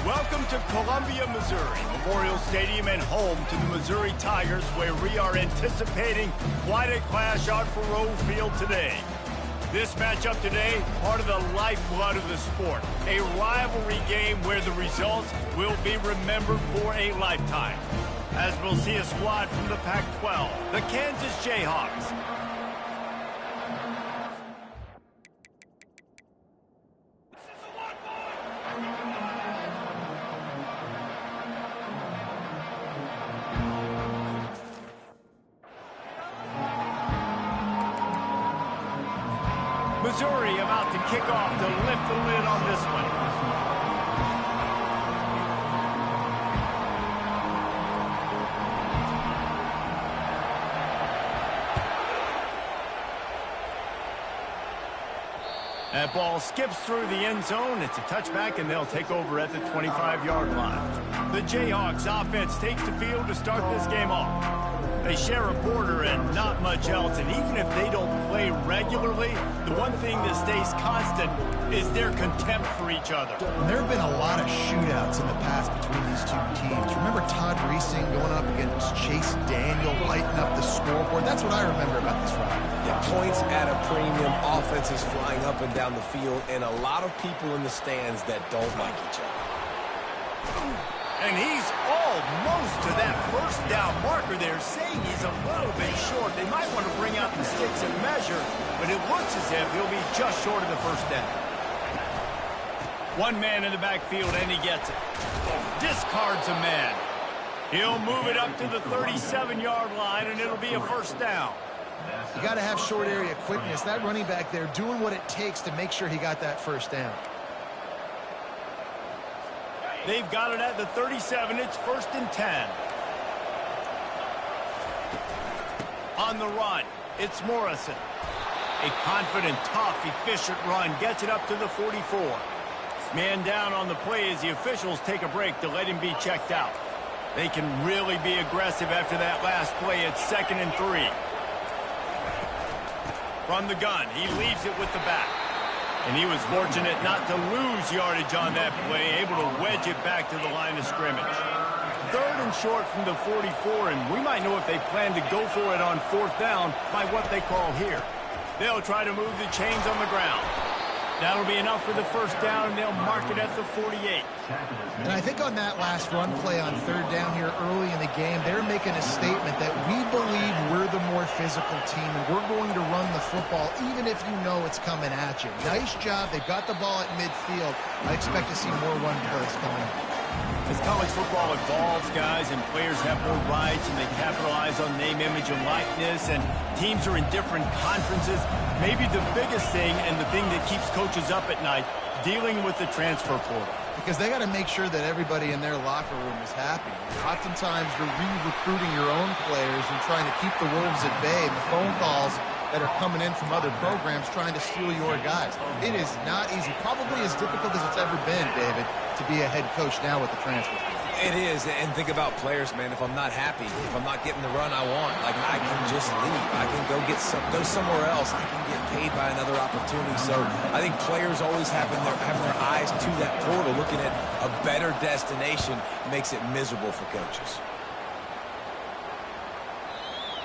Welcome to Columbia, Missouri, Memorial Stadium and home to the Missouri Tigers, where we are anticipating quite a clash on Faroe Field today. This matchup today, part of the lifeblood of the sport, a rivalry game where the results will be remembered for a lifetime. As we'll see a squad from the Pac-12, the Kansas Jayhawks. Missouri about to kick off to lift the lid on this one. That ball skips through the end zone. It's a touchback, and they'll take over at the 25-yard line. The Jayhawks offense takes the field to start this game off. They share a border and not much else, and even if they don't play regularly, the one thing that stays constant is their contempt for each other. There have been a lot of shootouts in the past between these two teams. Remember Todd Reesing going up against Chase Daniel, lighting up the scoreboard? That's what I remember about this rivalry. Yeah, points at a premium, offenses flying up and down the field, and a lot of people in the stands that don't like each other. And he's almost to that first down marker there, saying he's a little bit short. They might want to bring out the sticks and measure, but it looks as if he'll be just short of the first down. One man in the backfield, and he gets it. Discards a man. He'll move it up to the 37-yard line, and it'll be a first down. You got to have short area quickness. That running back there doing what it takes to make sure he got that first down. They've got it at the 37. It's 1st and 10. On the run, it's Morrison. A confident, tough, efficient run gets it up to the 44. Man down on the play as the officials take a break to let him be checked out. They can really be aggressive after that last play. It's 2nd and 3. From the gun, he leaves it with the back. And he was fortunate not to lose yardage on that play, able to wedge it back to the line of scrimmage. 3rd and short from the 44, and we might know if they plan to go for it on 4th down by what they call here. They'll try to move the chains on the ground. That'll be enough for the first down, and they'll mark it at the 48. And I think on that last run play on 3rd down here early in the game, they're making a statement that we believe we're the more physical team, and we're going to run the football even if you know it's coming at you. Nice job. They've got the ball at midfield. I expect to see more run plays coming. As college football evolves, guys, and players have more rights and they capitalize on name, image, and likeness, and teams are in different conferences, maybe the biggest thing and the thing that keeps coaches up at night, dealing with the transfer portal. Because they got to make sure that everybody in their locker room is happy. Oftentimes, you're re-recruiting your own players and trying to keep the wolves at bay. The phone calls that are coming in from other programs trying to steal your guys. It is not easy. Probably as difficult as it's ever been, David, to be a head coach now with the transfer portal. It is, and think about players, man. If I'm not happy, if I'm not getting the run I want, like I can just leave. I can go somewhere else. I can get paid by another opportunity. So I think players always having their eyes to that portal, looking at a better destination, makes it miserable for coaches.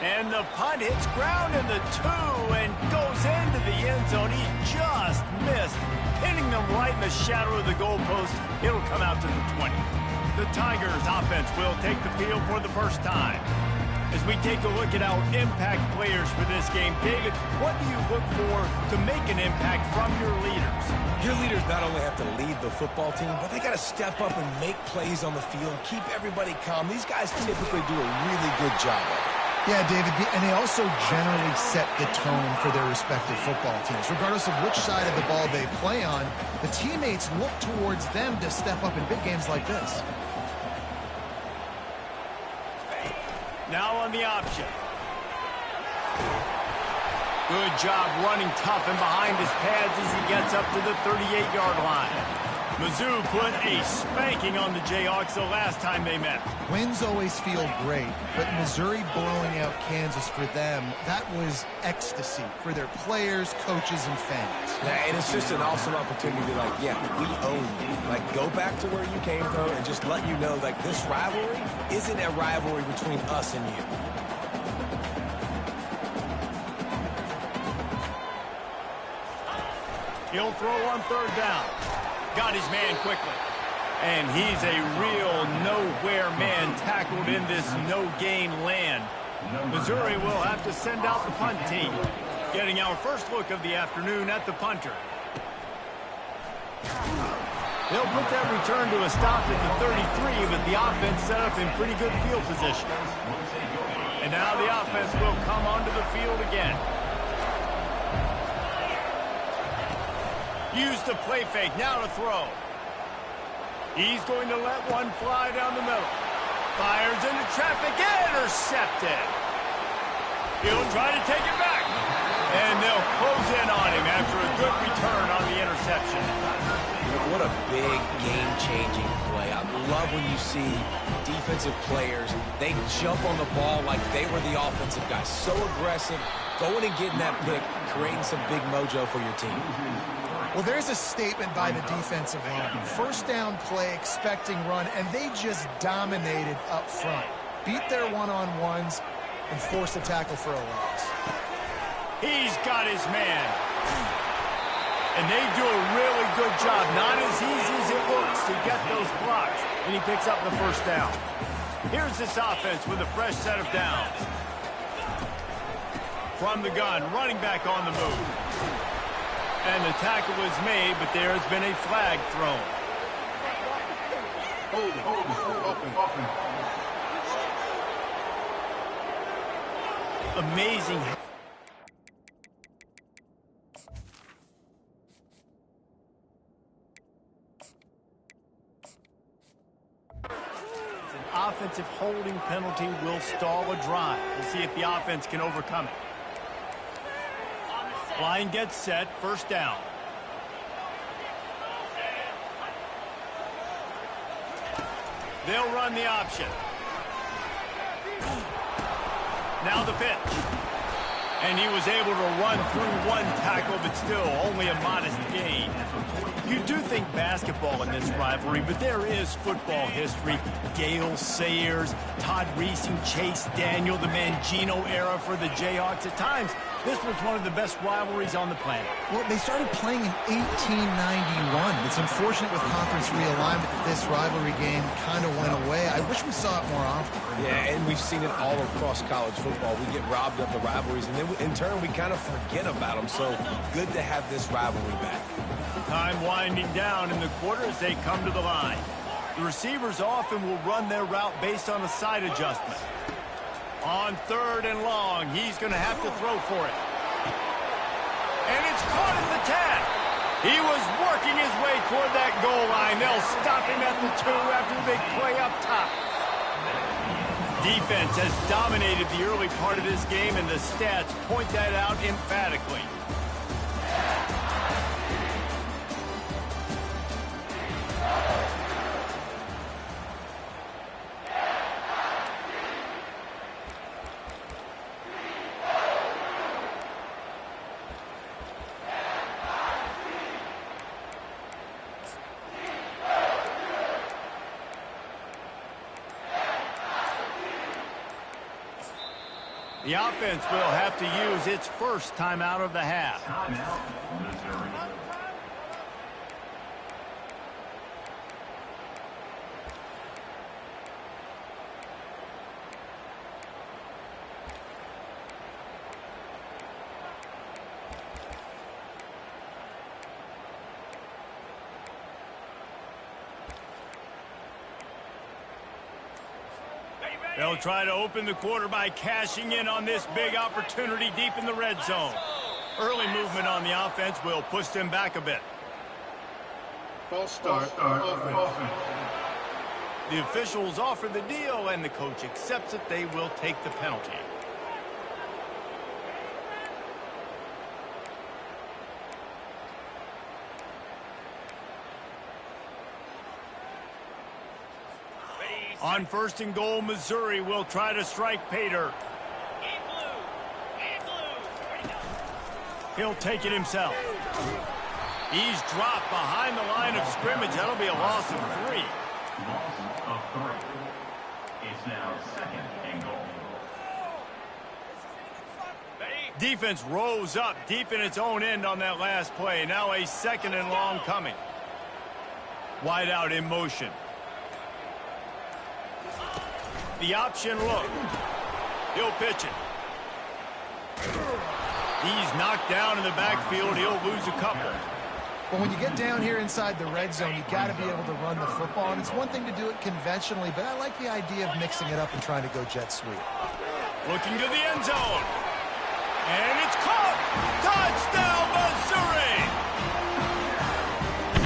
And the punt hits ground in the 2 and goes into the end zone. He just missed, hitting them right in the shadow of the goalpost. It'll come out to the 20. The Tigers offense will take the field for the first time. As we take a look at our impact players for this game, David, what do you look for to make an impact from your leaders? Your leaders not only have to lead the football team, but they got to step up and make plays on the field, keep everybody calm. These guys typically do a really good job of it. Yeah, David, and they also generally set the tone for their respective football teams. Regardless of which side of the ball they play on, the teammates look towards them to step up in big games like this. Now on the option. Good job running tough and behind his pads as he gets up to the 38-yard line. Mizzou put a spanking on the Jayhawks the last time they met. Wins always feel great, but Missouri blowing out Kansas for them, that was ecstasy for their players, coaches, and fans. Yeah, and it's just an awesome opportunity to be like, yeah, we own you. Like, go back to where you came from and just let you know, like, this rivalry isn't a rivalry between us and you. He'll throw on third down. Got his man quickly. And he's a real nowhere man tackled in this no-gain land. Missouri will have to send out the punt team. Getting our first look of the afternoon at the punter. They'll put that return to a stop at the 33, but the offense set up in pretty good field position. And now the offense will come onto the field again. Use the play fake, now to throw. He's going to let one fly down the middle. Fires into traffic, intercepted. He'll try to take it back. And they'll close in on him after a good return on the interception. What a big game-changing play. I love when you see defensive players, they jump on the ball like they were the offensive guys. So aggressive, going and getting that pick, creating some big mojo for your team. Well, there's a statement by the defensive line. First down play, expecting run, and they just dominated up front. Beat their one-on-ones and forced a tackle for a loss. He's got his man. And they do a really good job. Not as easy as it looks to get those blocks. And he picks up the first down. Here's this offense with a fresh set of downs. From the gun, running back on the move. And the tackle was made, but there has been a flag thrown. Amazing. An offensive holding penalty will stall a drive. We'll see if the offense can overcome it. Line gets set, first down. They'll run the option. Now the pitch. And he was able to run through one tackle, but still only a modest gain. You do think basketball in this rivalry, but there is football history. Gale Sayers, Todd Reesing, Chase Daniel, the Mangino era for the Jayhawks. At times, this was one of the best rivalries on the planet. Well, they started playing in 1891. It's unfortunate with conference realignment that this rivalry game kind of went away. I wish we saw it more often. Yeah, and we've seen it all across college football. We get robbed of the rivalries, and then in turn, we kind of forget about them. So good to have this rivalry back. Time winding down in the quarter as they come to the line. The receivers often will run their route based on a side adjustment. On third and long, he's going to have to throw for it. And it's caught at the 10. He was working his way toward that goal line. They'll stop him at the 2 after the big play up top. Defense has dominated the early part of this game, and the stats point that out emphatically. The offense will have to use its first timeout of the half. They'll try to open the quarter by cashing in on this big opportunity deep in the red zone. Early movement on the offense will push them back a bit. False start. Offense. The officials offer the deal, and the coach accepts it. They will take the penalty. On 1st and goal, Missouri will try to strike Pater. He'll take it himself. He's dropped behind the line of scrimmage. That'll be a loss of 3. Loss of 3. It's now 2nd and goal. Defense rose up deep in its own end on that last play. Now a 2nd and long coming. Wide out in motion. The option look. He'll pitch it. He's knocked down in the backfield. He'll lose a couple. But when you get down here inside the red zone, you got to be able to run the football. And it's one thing to do it conventionally, but I like the idea of mixing it up and trying to go jet sweep. Looking to the end zone. And it's caught. Touchdown, Missouri!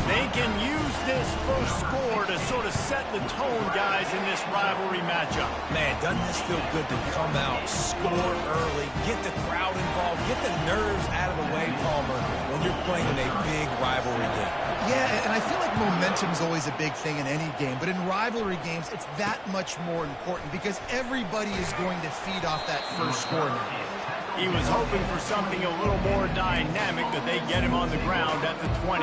They can use this first score to sort of set the tone, guys, in this rivalry matchup. Man, doesn't this feel good to come out, score early, get the crowd involved, get the nerves out of the way, Palmer, when you're playing in a big rivalry game. Yeah, and I feel like momentum's always a big thing in any game, but in rivalry games, it's that much more important because everybody is going to feed off that first score now. He was hoping for something a little more dynamic, but they get him on the ground at the 20.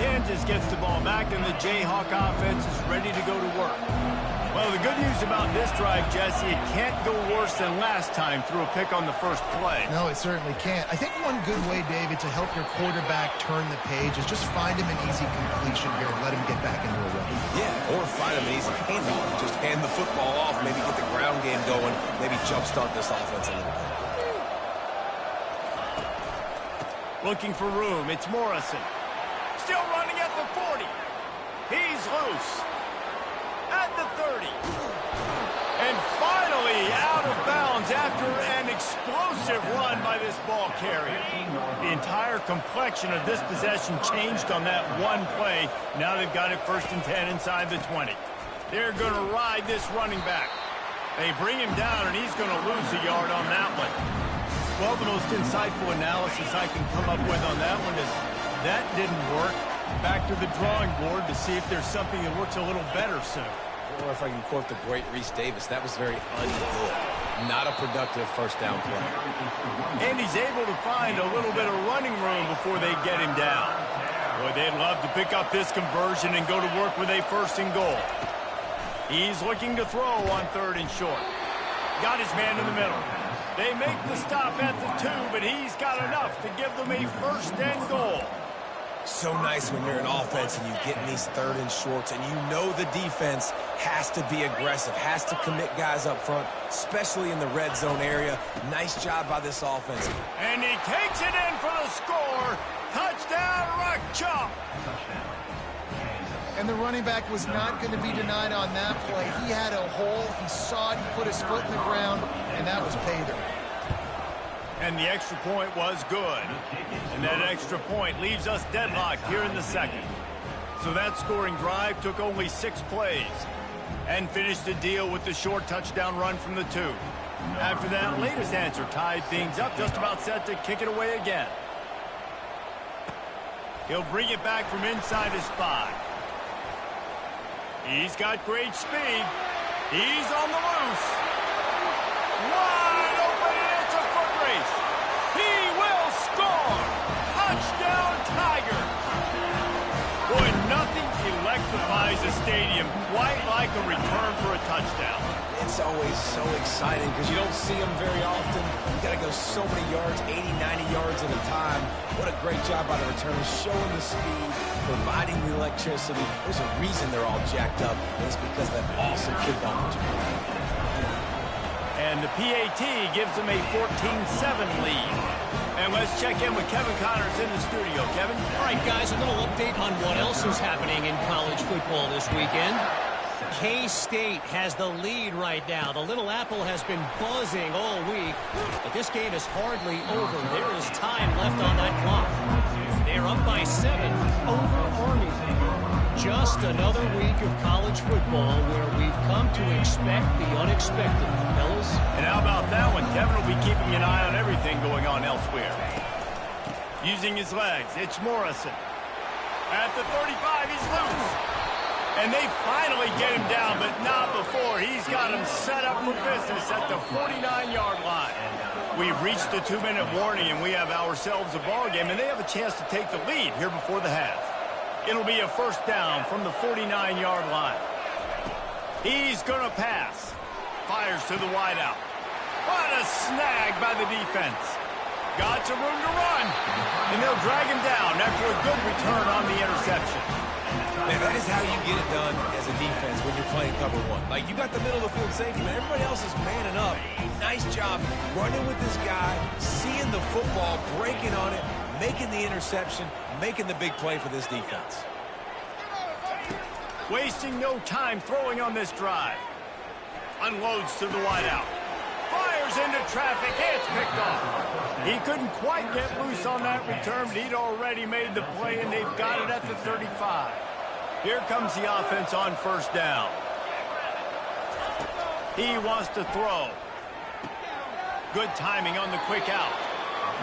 Kansas gets the ball back, and the Jayhawk offense is ready to go to work. Well, the good news about this drive, Jesse, it can't go worse than last time through a pick on the first play. No, it certainly can't. I think one good way, David, to help your quarterback turn the page is just find him an easy completion here and let him get back into a rhythm. Yeah, or find him an easy handoff. Just hand the football off, maybe get the ground game going, maybe jumpstart this offense a little bit. Looking for room, it's Morrison. Still running at the 40. He's loose. At the 30. And finally out of bounds after an explosive run by this ball carrier. The entire complexion of this possession changed on that one play. Now they've got it 1st and 10 inside the 20. They're going to ride this running back. They bring him down, and he's going to lose a yard on that one. Well, the most insightful analysis I can come up with on that one is that didn't work. Back to the drawing board to see if there's something that works a little better soon. Or if I can quote the great Reese Davis, that was very ungood. Not a productive first down play. And he's able to find a little bit of running room before they get him down. Boy, they'd love to pick up this conversion and go to work with a 1st and goal. He's looking to throw on 3rd and short. Got his man in the middle. They make the stop at the 2, but he's got enough to give them a 1st and goal. So nice when you're an offense and you get in these 3rd and shorts and you know the defense has to be aggressive, has to commit guys up front, especially in the red zone area. Nice job by this offense. And he takes it in for the score. Touchdown, Rock Chalk. And the running back was not going to be denied on that play. He had a hole, he saw it, he put his foot in the ground, and that was Pater. And the extra point was good. And that extra point leaves us deadlocked here in the 2nd. So that scoring drive took only 6 plays and finished the deal with the short touchdown run from the 2. After that latest answer tied things up, just about set to kick it away again. He'll bring it back from inside his 5. He's got great speed. He's on the loose. Wide open, and it's a foot race. He will score. Touchdown, Tiger. Boy, nothing electrifies a stadium quite like a return for a touchdown. It's always so exciting because you don't see them very often. You got to go so many yards, 80, 90 yards at a time. What a great job by the returners, showing the speed, providing the electricity. There's a reason they're all jacked up, and it's because of that awesome kickoff return. And the PAT gives them a 14-7 lead. And let's check in with Kevin Connors in the studio. Kevin? All right, guys, a little update on what else is happening in college football this weekend. K-State has the lead right now. The Little Apple has been buzzing all week, but this game is hardly over. There is time left on that clock. They're up by 7 over Army. Just another week of college football where we've come to expect the unexpected, fellas. And how about that one? Kevin will be keeping an eye on everything going on elsewhere. Using his legs, it's Morrison. At the 35, he's loose. And they finally get him down, but not before. He's got him set up for business at the 49-yard line. We've reached the 2-minute warning, and we have ourselves a ball game, and they have a chance to take the lead here before the half. It'll be a first down from the 49-yard line. He's going to pass. Fires to the wideout. What a snag by the defense. Got some room to run. And they'll drag him down after a good return on the interception. Man, that is how you get it done as a defense when you're playing cover one. Like, you got the middle of the field safety, but everybody else is manning up. Nice job running with this guy, seeing the football, breaking on it, making the interception, making the big play for this defense. Wasting no time throwing on this drive. Unloads to the wideout. Fires into traffic. It's picked off. He couldn't quite get loose on that return, but he'd already made the play, and they've got it at the 35. Here comes the offense on first down. He wants to throw. Good timing on the quick out.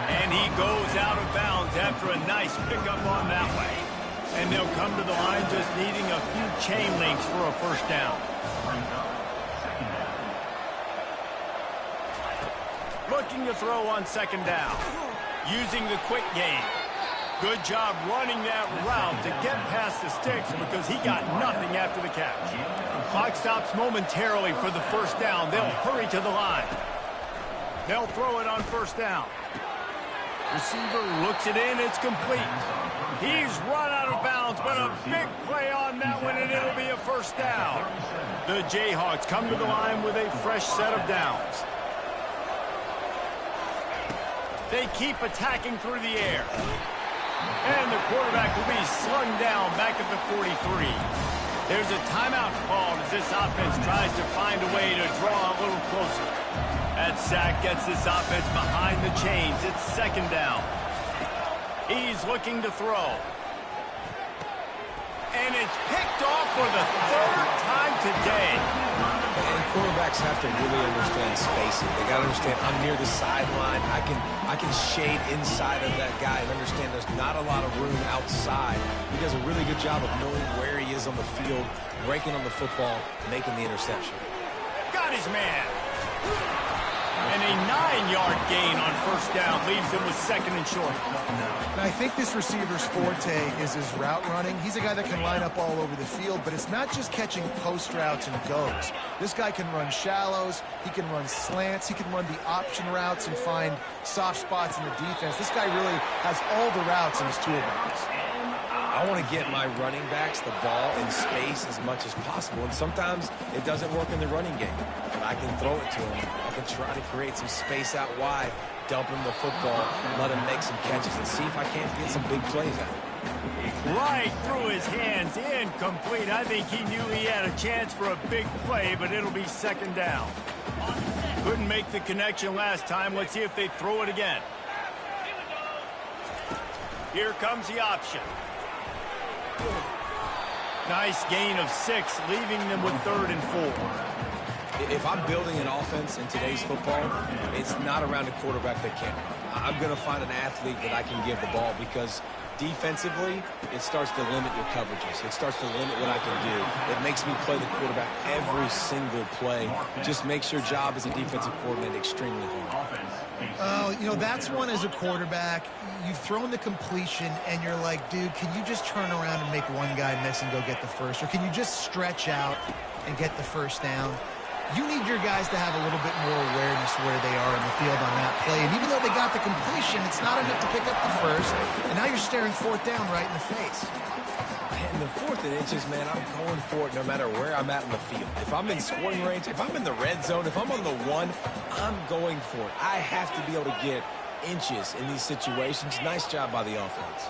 And he goes out of bounds after a nice pickup on that way. And they'll come to the line just needing a few chain links for a first down. Looking to throw on second down. Using the quick game. Good job running that route to get past the sticks because he got nothing after the catch. Clock stops momentarily for the first down. They'll hurry to the line. They'll throw it on first down. Receiver looks it in. It's complete. He's run out of bounds, but a big play on that one, and it'll be a first down. The Jayhawks come to the line with a fresh set of downs. They keep attacking through the air. And the quarterback will be slung down back at the 43. There's a timeout called as this offense tries to find a way to draw a little closer. That sack gets this offense behind the chains. It's second down. He's looking to throw. And it's picked off for the third time today. And quarterbacks have to really understand spacing. They got to understand I'm near the sideline. I can shade inside of that guy and understand there's not a lot of room outside. He does a really good job of knowing where he is on the field, breaking on the football, making the interception. Got his man. And a 9-yard gain on first down leaves him with second and short. And I think this receiver's forte is his route running. He's a guy that can line up all over the field, but it's not just catching post routes and goes. This guy can run shallows, he can run slants, he can run the option routes and find soft spots in the defense. This guy really has all the routes in his toolbox. I want to get my running backs the ball in space as much as possible, and sometimes it doesn't work in the running game. But I can throw it to him. I can try to create some space out wide, dump him the football, let him make some catches, and see if I can't get some big plays out. Right through his hands, incomplete. I think he knew he had a chance for a big play, but it'll be second down. Couldn't make the connection last time. Let's see if they throw it again. Here comes the option. Nice gain of 6, leaving them with 3rd and 4. If I'm building an offense in today's football, it's not around a quarterback that can't run. I'm going to find an athlete that I can give the ball because defensively, it starts to limit your coverages. It starts to limit what I can do. It makes me play the quarterback every single play. Just makes your job as a defensive coordinator extremely hard. Oh, you know, that's one as a quarterback. You've thrown the completion, and you're like, dude, can you just turn around and make one guy miss and go get the first? Or can you just stretch out and get the first down? You need your guys to have a little bit more awareness where they are in the field on that play. And even though they got the completion, it's not enough to pick up the first. And now you're staring 4th down right in the face. In the 4th and inches, man, I'm going for it no matter where I'm at in the field. If I'm in scoring range, if I'm in the red zone, if I'm on the 1, I'm going for it. I have to be able to get inches in these situations. Nice job by the offense.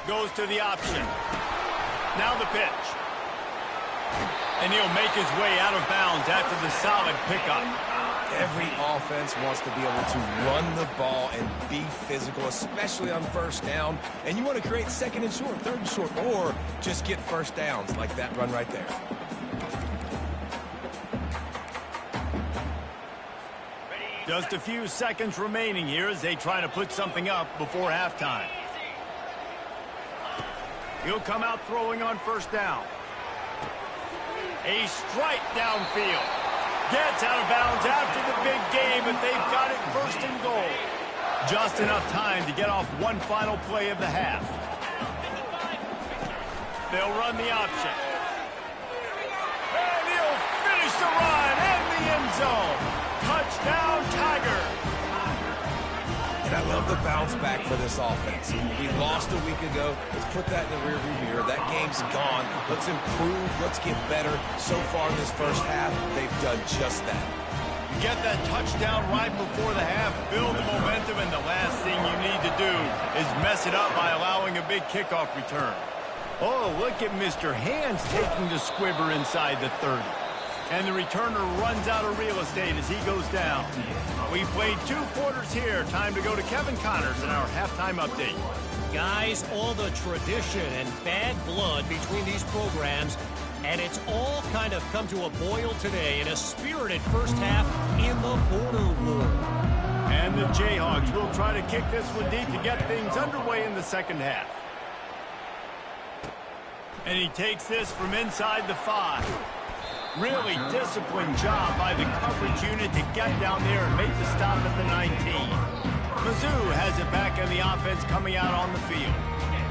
Goes to the option. Now the pitch. And he'll make his way out of bounds after the solid pickup. Every offense wants to be able to run the ball and be physical, especially on first down. And you want to create 2nd and short, 3rd and short, or just get first downs like that run right there. Just a few seconds remaining here as they try to put something up before halftime. He'll come out throwing on first down. A strike downfield. Gets out of bounds after the big game, but they've got it first and goal. Just enough time to get off one final play of the half. They'll run the option. And he'll finish the run in the end zone. Touchdown, Tiger. And I love the bounce back for this offense. We lost a week ago. Let's put that in the rearview mirror. That game's gone. Let's improve. Let's get better. So far in this first half, they've done just that. Get that touchdown right before the half, build the momentum, and the last thing you need to do is mess it up by allowing a big kickoff return. Oh, look at Mr. Hands taking the squibber inside the 30. And the returner runs out of real estate as he goes down. We played 2 quarters here. Time to go to Kevin Connors in our halftime update. Guys, all the tradition and bad blood between these programs, and it's all kind of come to a boil today in a spirited first half in the border war. And the Jayhawks will try to kick this one deep to get things underway in the second half. And he takes this from inside the 5. Really disciplined job by the coverage unit to get down there and make the stop at the 19. Mizzz has it back in the offense coming out on the field.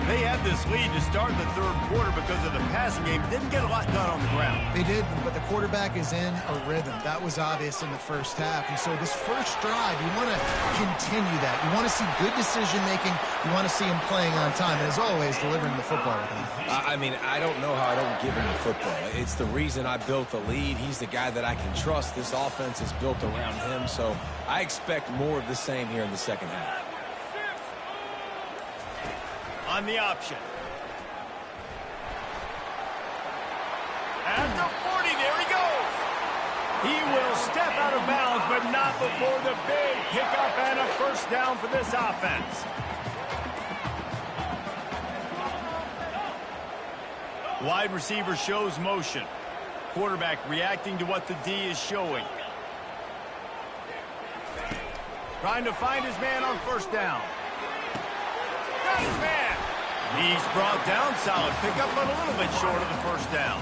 They had this lead to start the third quarter because of the passing game. Didn't get a lot done on the ground. They did, but the quarterback is in a rhythm. That was obvious in the first half. And so this first drive, you want to continue that. You want to see good decision-making. You want to see him playing on time. And as always, delivering the football with him. I mean, I don't know how I don't give him the football. It's the reason I built the lead. He's the guy that I can trust. This offense is built around him. So I expect more of the same here in the second half. On the option. At the 40, there he goes. He will step out of bounds, but not before the big pickup and a first down for this offense. Wide receiver shows motion. Quarterback reacting to what the D is showing. Trying to find his man on first down. Got his man. He's brought down solid pickup, but a little bit short of the first down.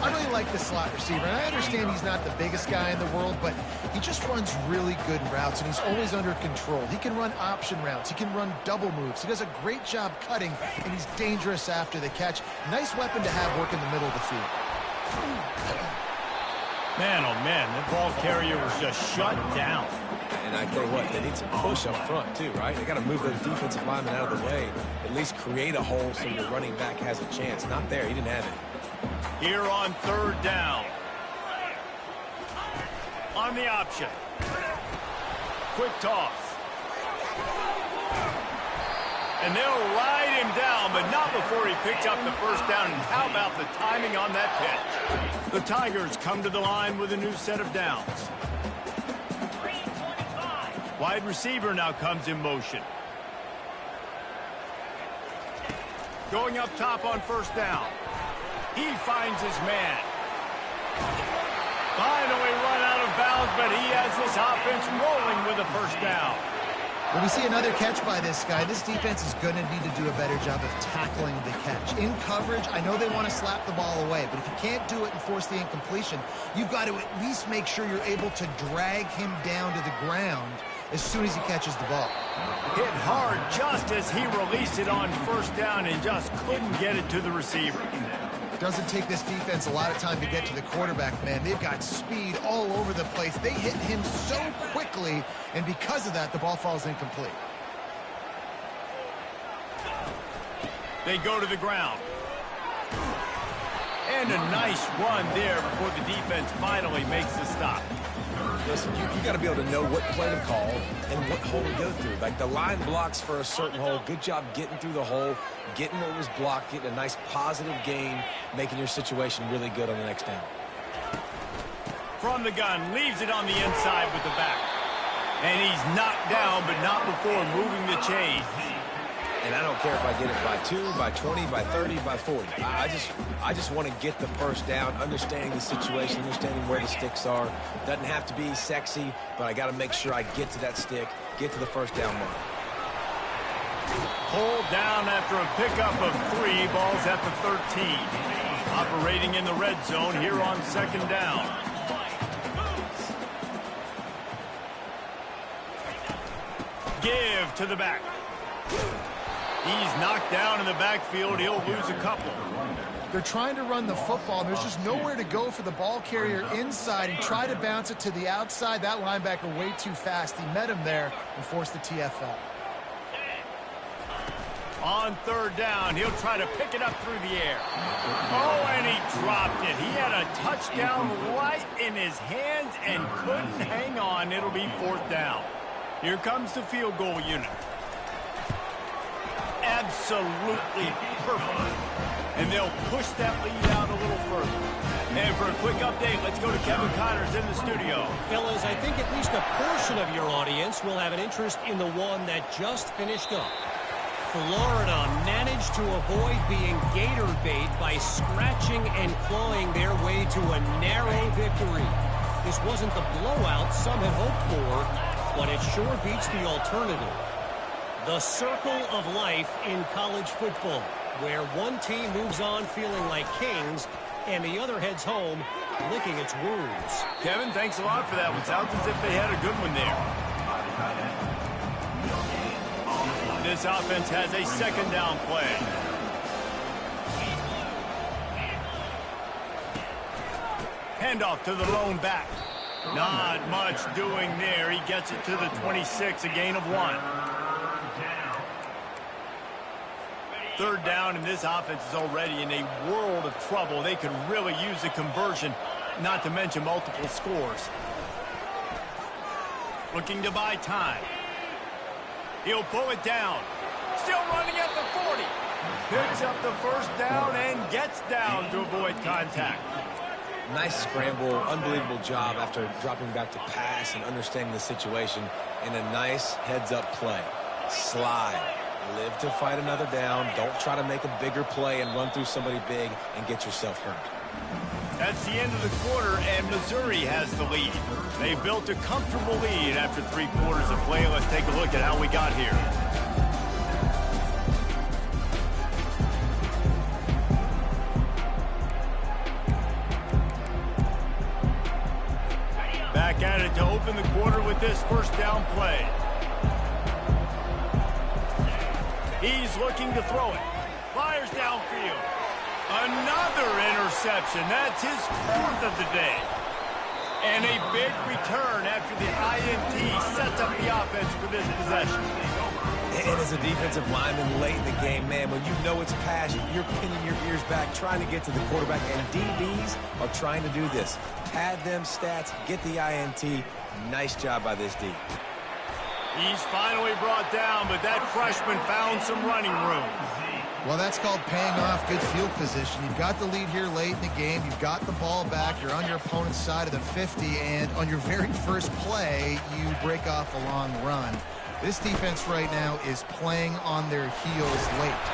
I really like the slot receiver, and I understand he's not the biggest guy in the world, but he just runs really good routes, and he's always under control. He can run option routes. He can run double moves. He does a great job cutting, and he's dangerous after the catch. Nice weapon to have work in the middle of the field. Man, oh man, the ball carrier was just shut down. And I tell you what, they need some push up front too, right? They got to move those defensive linemen out of the way. At least create a hole so your running back has a chance. Not there. He didn't have it. Here on third down. On the option. Quick toss. And they'll ride him down, but not before he picks up the first down. And how about the timing on that pitch? The Tigers come to the line with a new set of downs. Wide receiver now comes in motion. Going up top on first down. He finds his man. Finally run out of bounds, but he has this offense rolling with a first down. When we see another catch by this guy, this defense is going to need to do a better job of tackling the catch. In coverage, I know they want to slap the ball away, but if you can't do it and force the incompletion, you've got to at least make sure you're able to drag him down to the ground as soon as he catches the ball. Hit hard just as he released it on first down and just couldn't get it to the receiver. Doesn't take this defense a lot of time to get to the quarterback, man. They've got speed all over the place. They hit him so quickly, and because of that, the ball falls incomplete. They go to the ground. And a nice run there before the defense finally makes the stop. Listen, you got to be able to know what play to call and what hole to go through. Like the line blocks for a certain hole. Good job getting through the hole, getting what was blocked, getting a nice positive gain, making your situation really good on the next down. From the gun, leaves it on the inside with the back. And he's knocked down, but not before moving the chains. And I don't care if I get it by 2, by 20, by 30, by 40. I just want to get the first down, understanding the situation, understanding where the sticks are. Doesn't have to be sexy, but I got to make sure I get to that stick, get to the first down mark. Pulled down after a pickup of 3, balls at the 13. Operating in the red zone here on second down. Give to the back. He's knocked down in the backfield. He'll lose a couple. They're trying to run the football. There's just nowhere to go for the ball carrier inside. He tried to bounce it to the outside. That linebacker way too fast. He met him there and forced the TFL. On third down, he'll try to pick it up through the air. Oh, and he dropped it. He had a touchdown right in his hands and couldn't hang on. It'll be fourth down. Here comes the field goal unit. Absolutely perfect. And they'll push that lead out a little further. And for a quick update, let's go to Kevin Connors in the studio. Fellas, I think at least a portion of your audience will have an interest in the one that just finished up. Florida managed to avoid being gator bait by scratching and clawing their way to a narrow victory. This wasn't the blowout some had hoped for, but it sure beats the alternative. The circle of life in college football, where one team moves on feeling like kings and the other heads home licking its wounds. Kevin, thanks a lot for that one. Sounds as if they had a good one there. This offense has a second down play. Handoff to the lone back. Not much doing there. He gets it to the 26, a gain of 1. Third down, and this offense is already in a world of trouble. They could really use a conversion, not to mention multiple scores. Looking to buy time. He'll pull it down. Still running at the 40. Picks up the first down and gets down to avoid contact. Nice scramble, unbelievable job after dropping back to pass and understanding the situation, and a nice heads-up play. Slide. Live to fight another down. Don't try to make a bigger play and run through somebody big and get yourself hurt. That's the end of the quarter, and Missouri has the lead. They built a comfortable lead after 3 quarters of play. Let's take a look at how we got here. Back at it to open the quarter with this first down play. He's looking to throw it. Fires downfield. Another interception. That's his 4th of the day. And a big return after the INT sets up the offense for this possession. And as a defensive lineman late in the game, man, when you know it's pass, you're pinning your ears back, trying to get to the quarterback, and DBs are trying to do this. Pad them stats, get the INT. Nice job by this D. He's finally brought down, but that freshman found some running room. Well, that's called paying off good field position. You've got the lead here late in the game. You've got the ball back. You're on your opponent's side of the 50, and on your very first play, you break off a long run. This defense right now is playing on their heels late.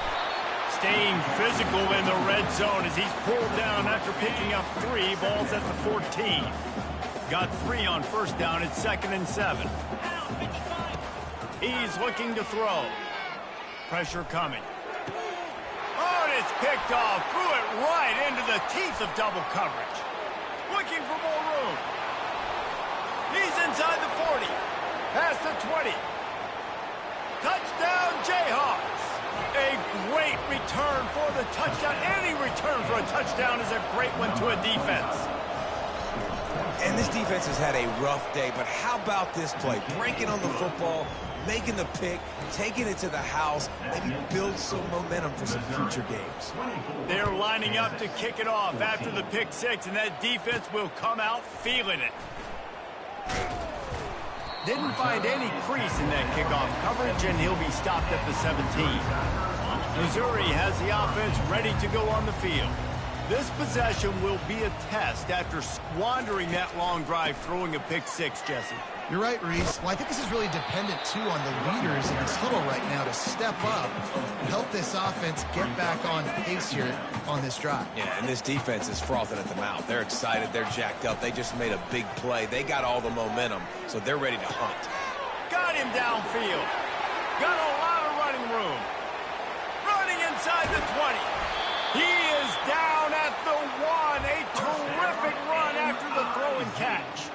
Staying physical in the red zone as he's pulled down after picking up 3 balls at the 14. Got 3 on first down. It's 2nd and 7. He's looking to throw. Pressure coming. Oh, and it's picked off. Threw it right into the teeth of double coverage. Looking for more room. He's inside the 40. Past the 20. Touchdown, Jayhawks. A great return for the touchdown. Any return for a touchdown is a great one to a defense. And this defense has had a rough day, but how about this play? Breaking on the football, making the pick, taking it to the house, maybe build some momentum for some future games. They're lining up to kick it off after the pick 6, and that defense will come out feeling it. Didn't find any crease in that kickoff coverage, and he'll be stopped at the 17. Missouri has the offense ready to go on the field. This possession will be a test after squandering that long drive, throwing a pick 6, Jesse. You're right, Reese. Well, I think this is really dependent, too, on the leaders in this huddle right now to step up and help this offense get back on pace here on this drive. Yeah, and this defense is frothing at the mouth. They're excited. They're jacked up. They just made a big play. They got all the momentum, so they're ready to hunt. Got him downfield. Got a lot of running room. Running inside the 20. He is down at the 1. A terrific run after the throw and catch.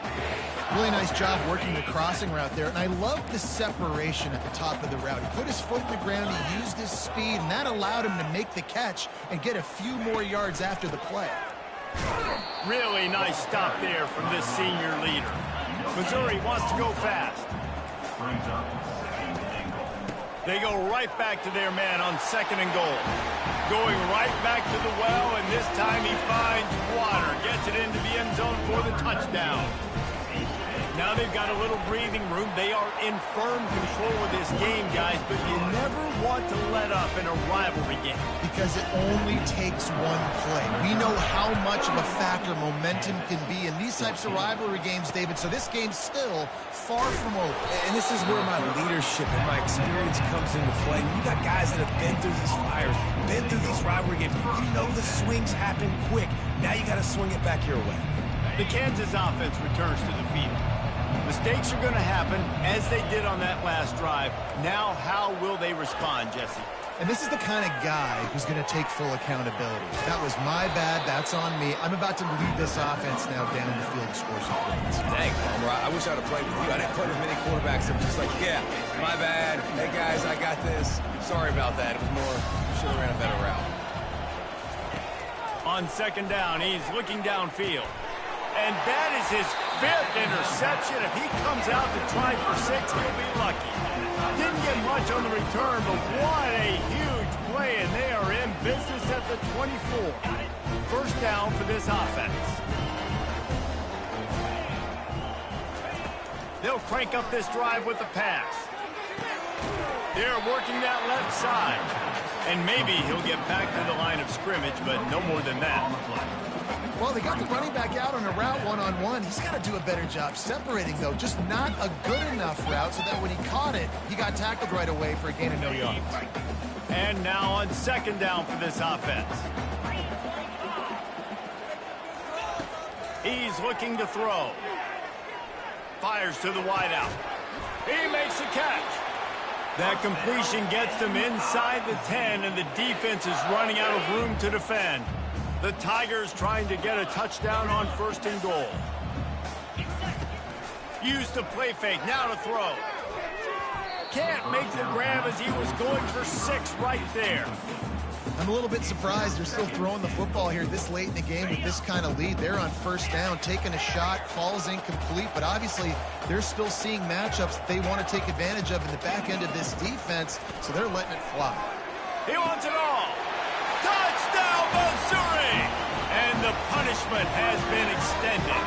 Really nice job working the crossing route there, and I love the separation at the top of the route. He put his foot in the ground, he used his speed, and that allowed him to make the catch and get a few more yards after the play. Really nice stop there from this senior leader. Missouri wants to go fast. They go right back to their man on 2nd and goal. Going right back to the well, and this time he finds water. Gets it into the end zone for the touchdown. Now they've got a little breathing room. They are in firm control of this game, guys, but you never want to let up in a rivalry game. Because it only takes one play. We know how much of a factor momentum can be in these types of rivalry games, David, so this game's still far from over. And this is where my leadership and my experience comes into play. You got guys that have been through these fires, been through these rivalry games. You know the swings happen quick. Now you got to swing it back your way. The Kansas offense returns to the field. Mistakes are going to happen, as they did on that last drive. Now, how will they respond, Jesse? And this is the kind of guy who's going to take full accountability. That was my bad. That's on me. I'm about to lead this offense now down the field to score some points. Dang, Palmer, I wish I'd have played with you. I didn't play with many quarterbacks. I'm just like, yeah, my bad. Hey, guys, I got this. Sorry about that. It was more, should have ran a better route. On 2nd down, he's looking downfield. And that is his 5th interception. If he comes out to try for 6, he'll be lucky. Didn't get much on the return, but what a huge play, and they are in business at the 24. 1st down for this offense. They'll crank up this drive with the pass. They're working that left side. And maybe he'll get back to the line of scrimmage, but no more than that. Well, they got the running back out on a route one-on-one. He's got to do a better job separating, though. Just not a good enough route so that when he caught it, he got tackled right away for a gain of no yards. And now on 2nd down for this offense. He's looking to throw. Fires to the wideout. He makes the catch. That completion gets them inside the 10, and the defense is running out of room to defend. The Tigers trying to get a touchdown on 1st and goal. Use the play fake, now to throw. Can't make the grab as he was going for 6 right there. I'm a little bit surprised they're still throwing the football here this late in the game with this kind of lead. They're on 1st down, taking a shot, falls incomplete, but obviously they're still seeing matchups that they want to take advantage of in the back end of this defense, so they're letting it fly. He wants it all. Touchdown, Missouri! And the punishment has been extended.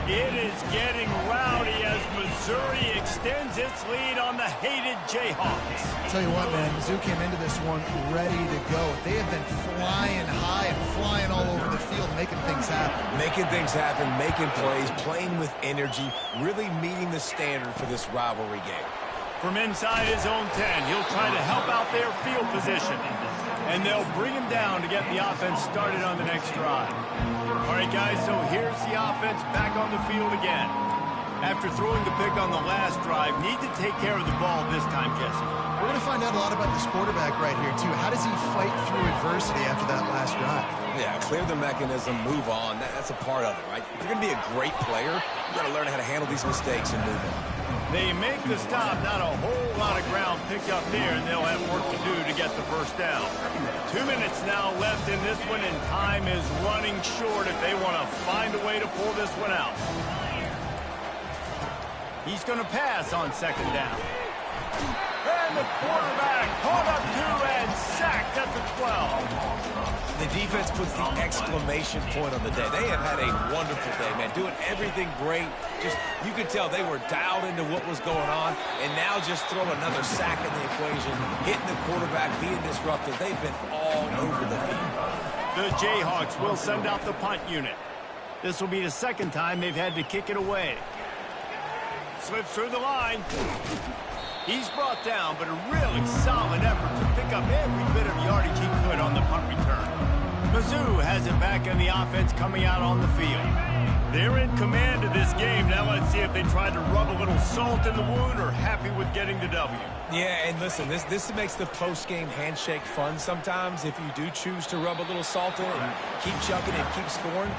It is getting rowdy as Missouri extends its lead on the hated Jayhawks. I'll tell you what, man, Mizzou came into this one ready to go. They have been flying high and flying all over the field, making things happen. Making things happen, making plays, playing with energy, really meeting the standard for this rivalry game. From inside his own 10, he'll try to help out their field position. And they'll bring him down to get the offense started on the next drive. All right, guys, so here's the offense back on the field again. After throwing the pick on the last drive, need to take care of the ball this time, Jesse. We're going to find out a lot about this quarterback right here, too. How does he fight through adversity after that last drive? Yeah, clear the mechanism, move on. That's a part of it, right? If you're going to be a great player, you got to learn how to handle these mistakes and move on. They make the stop, not a whole lot of ground picked up there, and they'll have work to do to get the 1st down. 2 minutes now left in this one, and time is running short if they want to find a way to pull this one out. He's going to pass on 2nd down. And the quarterback caught up to and sacked at the 12. The defense puts the exclamation point on the day. They have had a wonderful day, man. Doing everything great. Just, you could tell they were dialed into what was going on. And now just throw another sack in the equation. Hitting the quarterback, being disruptive. They've been all over the field. The Jayhawks will send out the punt unit. This will be the 2nd time they've had to kick it away. Slips through the line. He's brought down, but a really solid effort to pick up every bit of yardage he could on the punt return. Mizz has it back in the offense coming out on the field. They're in command of this game. Now let's see if they try to rub a little salt in the wound or happy with getting the W. Yeah, and listen, this makes the post-game handshake fun sometimes if you do choose to rub a little salt in it and keep chucking and keep scoring.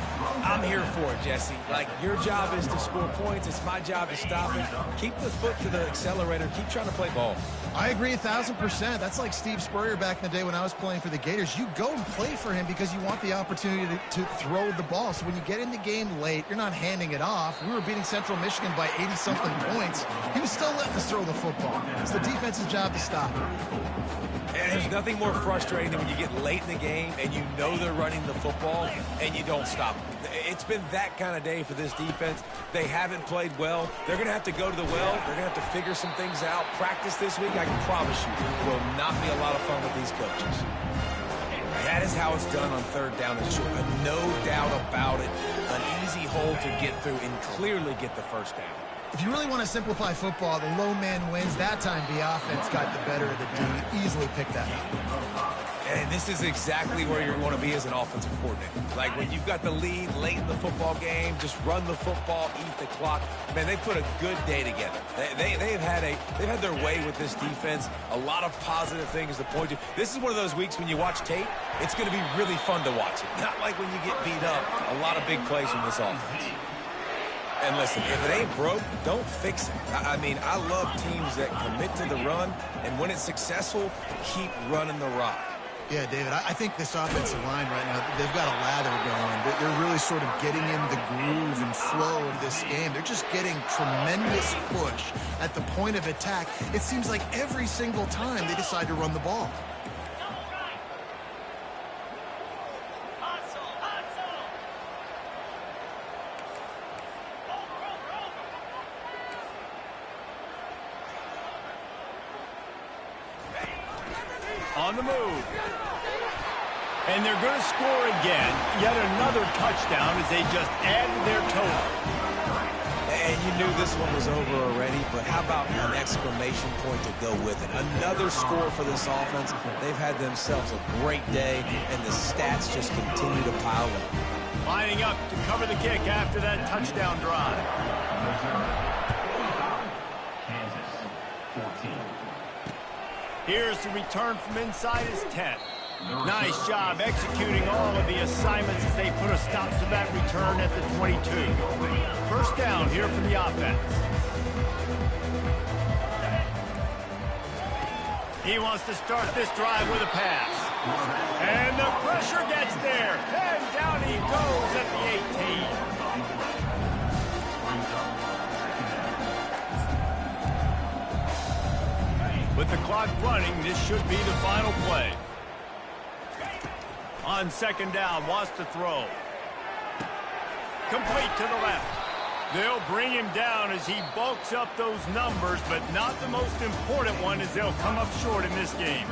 I'm here for it, Jesse. Like, your job is to score points. It's my job to stop it. Keep the foot to the accelerator. Keep trying to play ball. I agree 1,000%. That's like Steve Spurrier back in the day when I was playing for the Gators. You go and play for him because you want the opportunity to throw the ball. So when you get in the game late, you're not handing it off. We were beating Central Michigan by 80-something points. He was still letting us throw the football. It's the defense's job to stop it. And there's nothing more frustrating than when you get late in the game and you know they're running the football and you don't stop them. It's been that kind of day for this defense. They haven't played well. They're going to have to go to the well. They're going to have to figure some things out. Practice this week, I can promise you, will not be a lot of fun with these coaches. That is how it's done on third down and short. No doubt about it. An easy hole to get through and clearly get the first down. If you really want to simplify football, the low man wins. That time the offense got the better of the D. Easily picked that up. And this is exactly where you're going to be as an offensive coordinator. Like when you've got the lead late in the football game, just run the football, eat the clock. Man, they put a good day together. They've had their way with this defense. A lot of positive things to point to. This is one of those weeks when you watch tape, it's going to be really fun to watch it. Not like when you get beat up. A lot of big plays from this offense. And listen, if it ain't broke, don't fix it. I mean, I love teams that commit to the run, and when it's successful, keep running the rock. Yeah, David, I think this offensive line right now, they've got a lather going. They're really sort of getting in the groove and flow of this game. They're just getting tremendous push at the point of attack. It seems like every single time they decide to run the ball. On the move. And they're going to score again. Yet another touchdown as they just added their total. And you knew this one was over already, but how about an exclamation point to go with it? Another score for this offense. They've had themselves a great day, and the stats just continue to pile up. Lining up to cover the kick after that touchdown drive. Kansas, 14. Here's the return from inside his 10. Nice job executing all of the assignments as they put a stop to that return at the 22. First down here from the offense. He wants to start this drive with a pass. And the pressure gets there. And down he goes at the 18. With the clock running, this should be the final play. On second down, wants to throw. Complete to the left. They'll bring him down as he bulks up those numbers, but not the most important one as they'll come up short in this game.